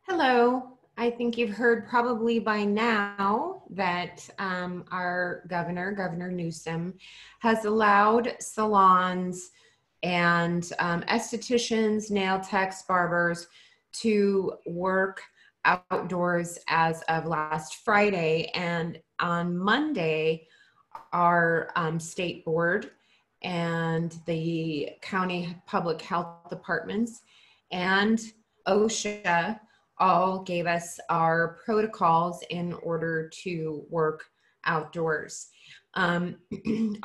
Hello. I think you've heard probably by now that our Governor Newsom, has allowed salons and estheticians, nail techs, barbers to work outdoors as of last Friday. And on Monday, our state board and the county public health departments and OSHA all gave us our protocols in order to work outdoors. A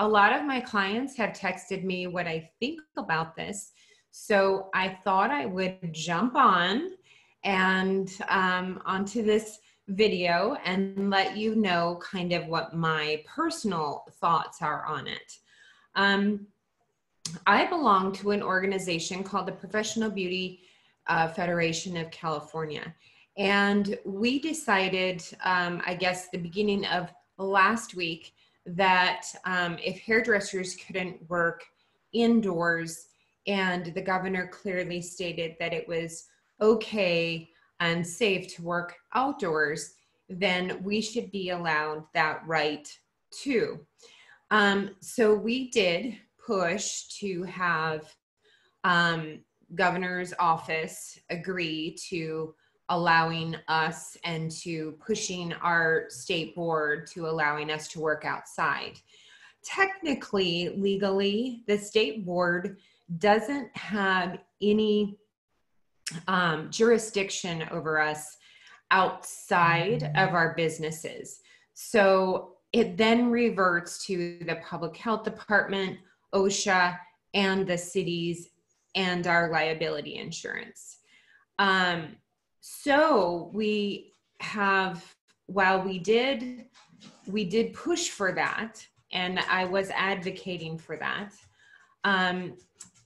lot of my clients have texted me what I think about this. So I thought I would jump on and onto this video and let you know kind of what my personal thoughts are on it. I belong to an organization called the Professional Beauty Federation of California. And we decided, I guess, the beginning of last week that if hairdressers couldn't work indoors, and the governor clearly stated that it was okay and safe to work outdoors, then we should be allowed that right too. So we did push to have governor's office agree to allowing us and to pushing our state board to allowing us to work outside. Technically, legally, the state board doesn't have any jurisdiction over us outside of our businesses. So it then reverts to the public health department, OSHA, and the cities and our liability insurance. So we have, while we did push for that, and I was advocating for that,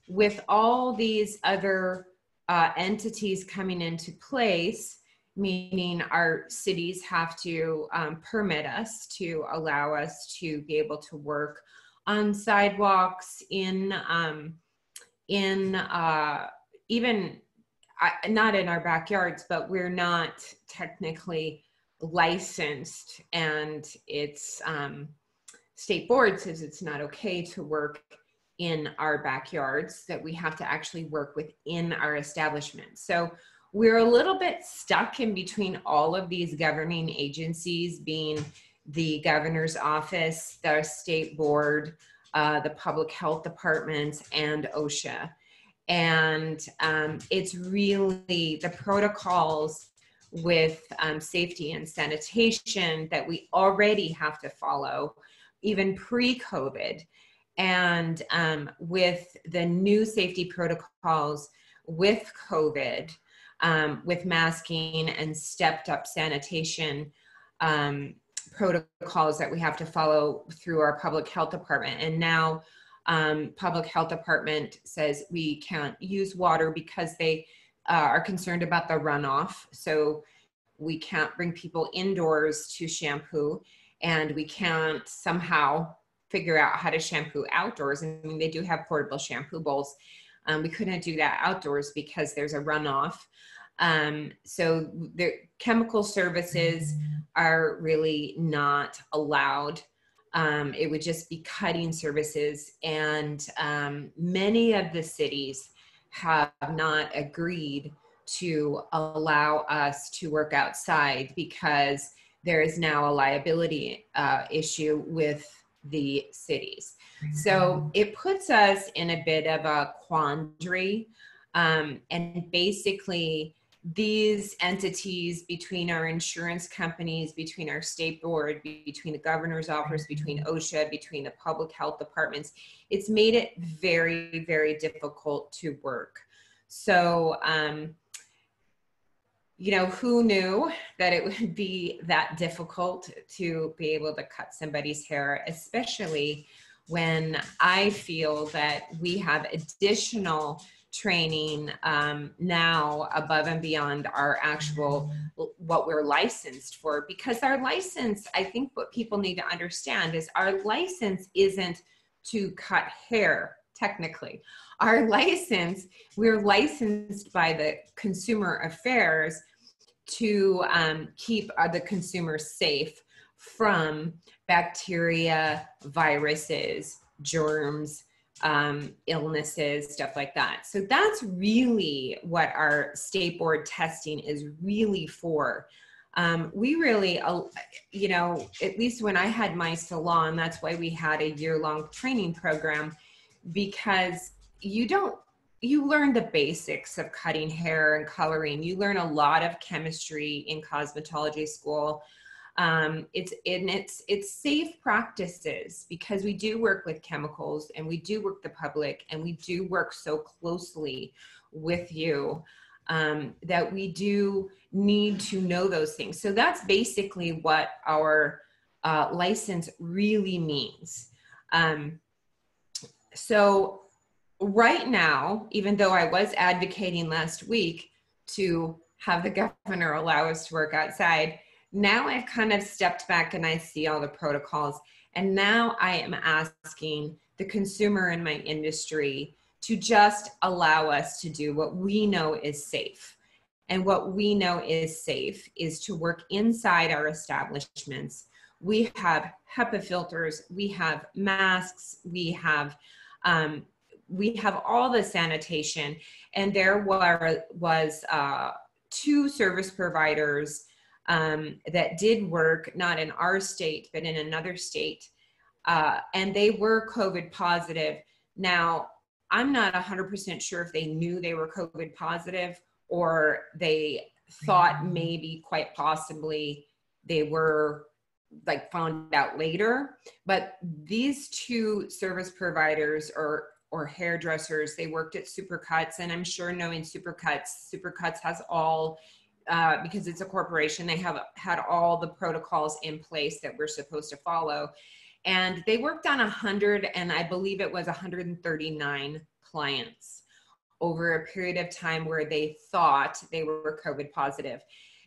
with all these other entities coming into place, meaning our cities have to permit us to allow us to be able to work on sidewalks, even not in our backyards, but we're not technically licensed, and it's state board says it's not okay to work in our backyards, that we have to actually work within our establishment. So we're a little bit stuck in between all of these governing agencies, being the governor's office, the state board, the public health department, and OSHA. And it's really the protocols with safety and sanitation that we already have to follow, even pre-COVID. And with the new safety protocols with COVID, with masking and stepped up sanitation protocols that we have to follow through our public health department. And now public health department says we can't use water because they are concerned about the runoff. So we can't bring people indoors to shampoo, and we can't somehow figure out how to shampoo outdoors. I mean, they do have portable shampoo bowls. We couldn't do that outdoors because there's a runoff. So the chemical services are really not allowed. It would just be cutting services, and many of the cities have not agreed to allow us to work outside because there is now a liability issue with the cities. So it puts us in a bit of a quandary, and basically these entities between our insurance companies, between our state board, between the governor's office, between OSHA, between the public health departments, it's made it very, very difficult to work. So, you know, who knew that it would be that difficult to be able to cut somebody's hair, especially when I feel that we have additional training now above and beyond our actual, what we're licensed for. Because our license, I think what people need to understand is our license isn't to cut hair, technically. Our license, we're licensed by the Consumer Affairs to keep the consumer safe from bacteria, viruses, germs, illnesses, stuff like that. So that's really what our state board testing is really for. We really, you know, at least when I had my salon, that's why we had a year-long training program, because you learn the basics of cutting hair and coloring. You learn a lot of chemistry in cosmetology school. It's safe practices, because we do work with chemicals and we do work the public and we do work so closely with you, that we do need to know those things. So that's basically what our license really means. So right now, even though I was advocating last week to have the governor allow us to work outside, now I've kind of stepped back and I see all the protocols. And now I am asking the consumer in my industry to just allow us to do what we know is safe. And what we know is safe is to work inside our establishments. We have HEPA filters, we have masks, we have all the sanitation. And there was 2 service providers that did work, not in our state, but in another state. And they were COVID positive. Now, I'm not 100% sure if they knew they were COVID positive or they thought maybe quite possibly they were like found out later. But these 2 service providers or hairdressers, they worked at Supercuts, and I'm sure knowing Supercuts has all, because it's a corporation, they have had all the protocols in place that we're supposed to follow. And they worked on 100, and I believe it was 139 clients over a period of time where they thought they were COVID positive.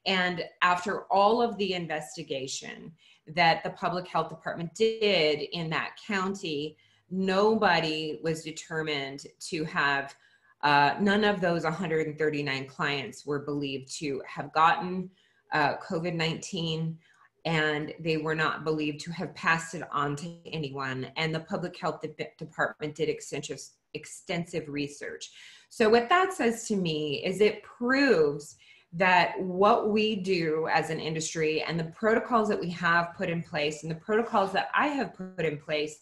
And after all of the investigation that the public health department did in that county, nobody was determined to have, none of those 139 clients were believed to have gotten COVID-19, and they were not believed to have passed it on to anyone. And the public health department did extensive research. So what that says to me is it proves that what we do as an industry and the protocols that we have put in place and the protocols that I have put in place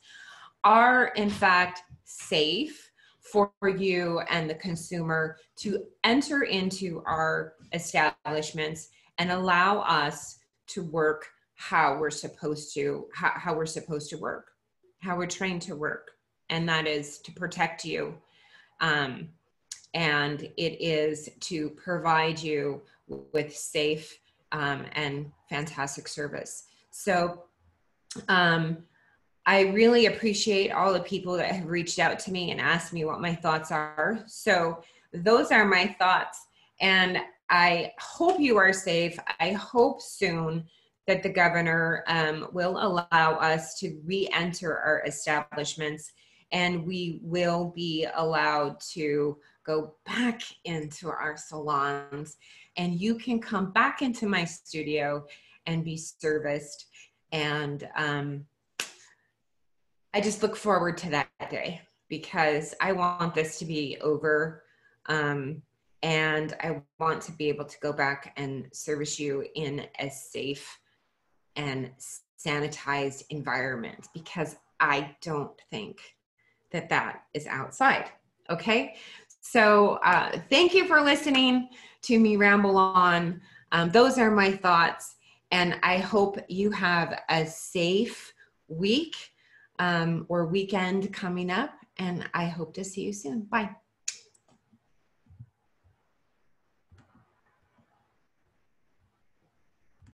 are in fact safe for you and the consumer to enter into our establishments and allow us to work how we're supposed to, how we're supposed to work, how we're trained to work. And that is to protect you. And it is to provide you with safe and fantastic service. So I really appreciate all the people that have reached out to me and asked me what my thoughts are. So those are my thoughts. And I hope you are safe. I hope soon that the governor will allow us to re-enter our establishments, and we will be allowed to go back into our salons, and you can come back into my studio and be serviced. And I just look forward to that day, because I want this to be over. And I want to be able to go back and service you in a safe and sanitized environment, because I don't think that that is outside. Okay. So thank you for listening to me ramble on. Those are my thoughts, and I hope you have a safe week or weekend coming up, and I hope to see you soon. Bye.